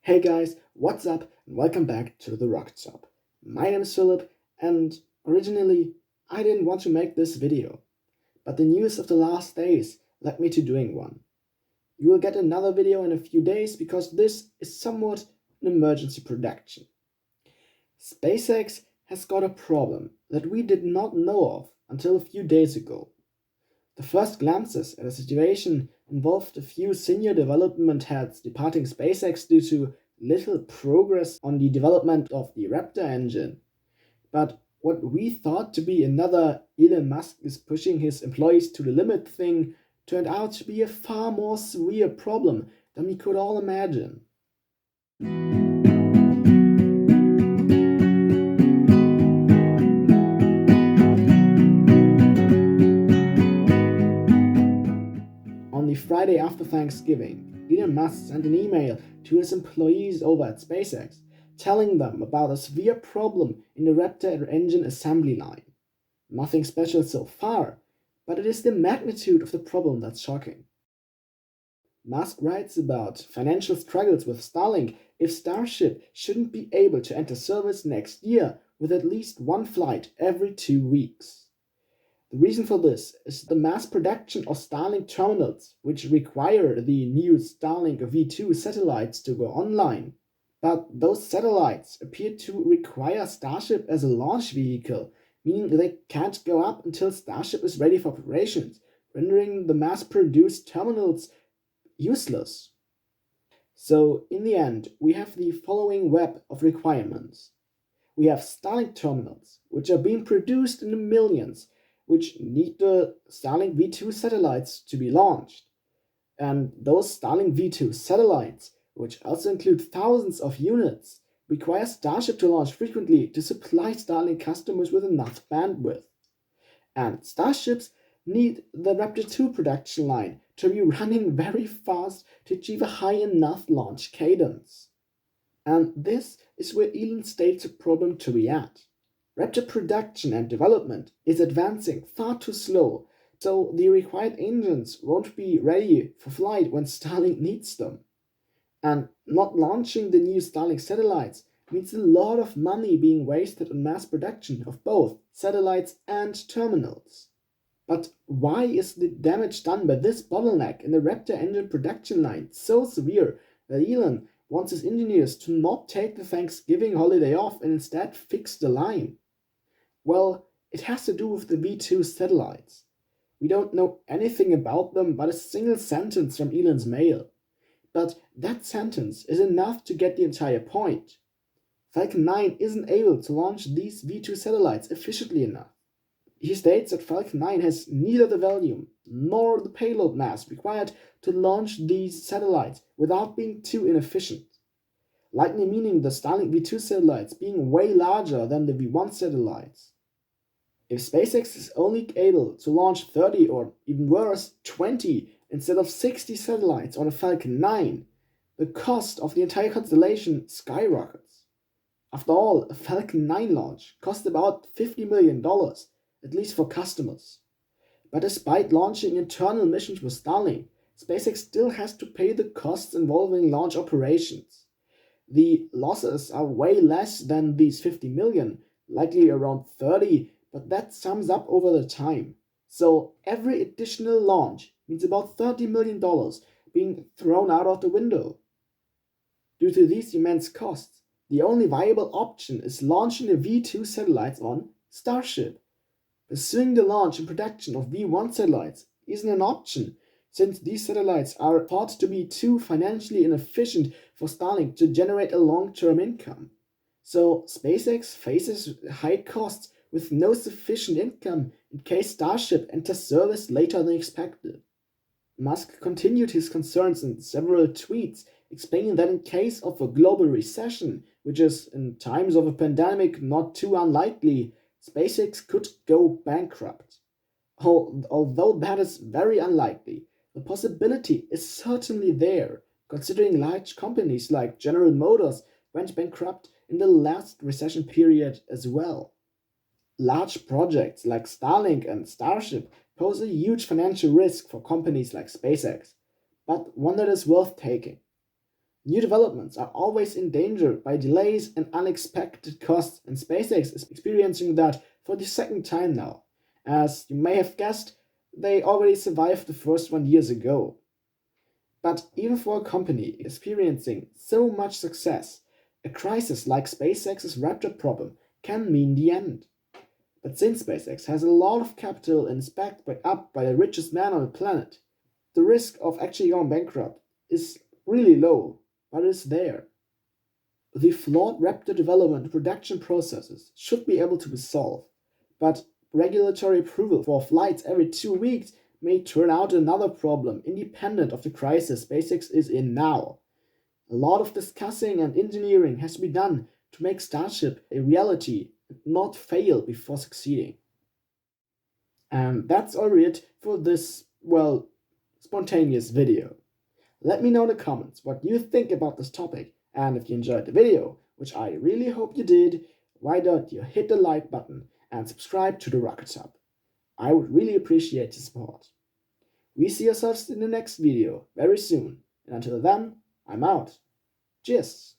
Hey guys, what's up and welcome back to the Rocket Shop. My name is Philip and originally I didn't want to make this video, but the news of the last days led me to doing one. You will get another video in a few days because this is somewhat an emergency production. SpaceX has got a problem that we did not know of until a few days ago. The first glances at the situation involved a few senior development heads departing SpaceX due to little progress on the development of the Raptor engine. But what we thought to be another Elon Musk is pushing his employees to the limit thing turned out to be a far more severe problem than we could all imagine. On the Friday after Thanksgiving, Elon Musk sent an email to his employees over at SpaceX, telling them about a severe problem in the Raptor engine assembly line. Nothing special so far, but it is the magnitude of the problem that's shocking. Musk writes about financial struggles with Starlink if Starship shouldn't be able to enter service next year with at least one flight every 2 weeks. The reason for this is the mass production of Starlink terminals, which require the new Starlink V2 satellites to go online. But those satellites appear to require Starship as a launch vehicle, meaning they can't go up until Starship is ready for operations, rendering the mass-produced terminals useless. So in the end, we have the following web of requirements. We have Starlink terminals, which are being produced in the millions, which need the Starlink V2 satellites to be launched. And those Starlink V2 satellites, which also include thousands of units, require Starship to launch frequently to supply Starlink customers with enough bandwidth. And Starships need the Raptor 2 production line to be running very fast to achieve a high enough launch cadence. And this is where Elon states a problem to be at. Raptor production and development is advancing far too slow, so the required engines won't be ready for flight when Starlink needs them. And not launching the new Starlink satellites means a lot of money being wasted on mass production of both satellites and terminals. But why is the damage done by this bottleneck in the Raptor engine production line so severe that Elon wants his engineers to not take the Thanksgiving holiday off and instead fix the line? Well, it has to do with the V2 satellites. We don't know anything about them but a single sentence from Elon's mail. But that sentence is enough to get the entire point. Falcon 9 isn't able to launch these V2 satellites efficiently enough. He states that Falcon 9 has neither the volume nor the payload mass required to launch these satellites without being too inefficient. Likely meaning the Starlink V2 satellites being way larger than the V1 satellites. If SpaceX is only able to launch 30 or even worse, 20 instead of 60 satellites on a Falcon 9, the cost of the entire constellation skyrockets. After all, a Falcon 9 launch cost about $50 million, at least for customers. But despite launching internal missions with Starlink, SpaceX still has to pay the costs involving launch operations. The losses are way less than these 50 million, likely around 30, but that sums up over the time. So every additional launch means about $30 million being thrown out of the window. Due to these immense costs, the only viable option is launching the V2 satellites on Starship. Pursuing the launch and production of V1 satellites isn't an option, since these satellites are thought to be too financially inefficient for Starlink to generate a long-term income. So SpaceX faces high costs with no sufficient income in case Starship enters service later than expected. Musk continued his concerns in several tweets, explaining that in case of a global recession, which is in times of a pandemic not too unlikely, SpaceX could go bankrupt. Although that is very unlikely, the possibility is certainly there, considering large companies like General Motors went bankrupt in the last recession period as well. Large projects like Starlink and Starship pose a huge financial risk for companies like SpaceX, but one that is worth taking. New developments are always endangered by delays and unexpected costs, and SpaceX is experiencing that for the second time now. As you may have guessed, they already survived the first one years ago. But even for a company experiencing so much success, a crisis like SpaceX's Raptor problem can mean the end. But since SpaceX has a lot of capital and is backed up by the richest man on the planet, the risk of actually going bankrupt is really low, but it's there. The flawed Raptor development and production processes should be able to be solved, but regulatory approval for flights every 2 weeks may turn out another problem independent of the crisis SpaceX is in now. A lot of discussing and engineering has to be done to make Starship a reality and not fail before succeeding. And that's all it for this, well, spontaneous video. Let me know in the comments what you think about this topic, and if you enjoyed the video, which I really hope you did, why don't you hit the like button and subscribe to the Rocket Hub. I would really appreciate your support. We see ourselves in the next video very soon, and until then, I'm out. Cheers!